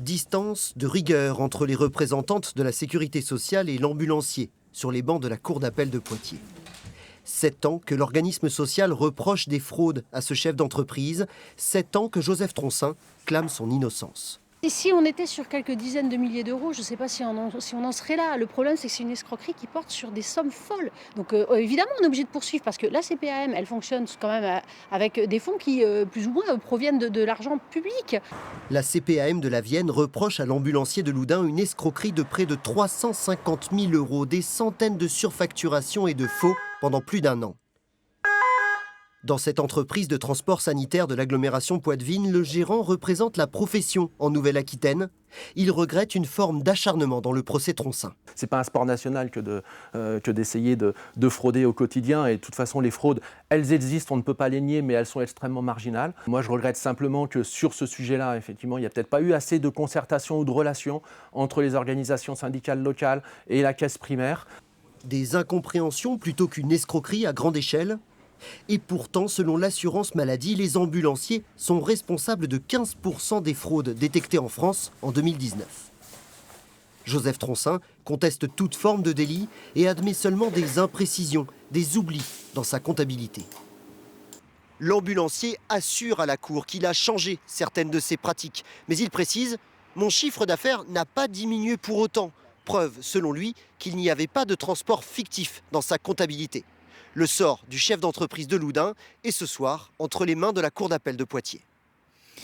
Distance de rigueur entre les représentantes de la sécurité sociale et l'ambulancier sur les bancs de la cour d'appel de Poitiers. 7 ans que l'organisme social reproche des fraudes à ce chef d'entreprise, 7 ans que Joseph Troncin clame son innocence. Et si on était sur quelques dizaines de milliers d'euros, je ne sais pas si on en serait là. Le problème, c'est que c'est une escroquerie qui porte sur des sommes folles. Donc évidemment, on est obligé de poursuivre parce que la CPAM, elle fonctionne quand même avec des fonds qui, plus ou moins, proviennent de l'argent public. La CPAM de la Vienne reproche à l'ambulancier de Loudun une escroquerie de près de 350 000 €, des centaines de surfacturations et de faux pendant plus d'1 an. Dans cette entreprise de transport sanitaire de l'agglomération Poitevine, le gérant représente la profession en Nouvelle-Aquitaine. Il regrette une forme d'acharnement dans le procès Troncin. C'est pas un sport national que d'essayer de frauder au quotidien. Et de toute façon, les fraudes, elles existent, on ne peut pas les nier, mais elles sont extrêmement marginales. Moi, je regrette simplement que sur ce sujet-là, effectivement, il n'y a peut-être pas eu assez de concertation ou de relation entre les organisations syndicales locales et la caisse primaire. Des incompréhensions plutôt qu'une escroquerie à grande échelle. Et pourtant, selon l'assurance maladie, les ambulanciers sont responsables de 15% des fraudes détectées en France en 2019. Joseph Troncin conteste toute forme de délit et admet seulement des imprécisions, des oublis dans sa comptabilité. L'ambulancier assure à la Cour qu'il a changé certaines de ses pratiques. Mais il précise « Mon chiffre d'affaires n'a pas diminué pour autant ». Preuve, selon lui, qu'il n'y avait pas de transport fictif dans sa comptabilité. Le sort du chef d'entreprise de Loudun est ce soir entre les mains de la Cour d'appel de Poitiers.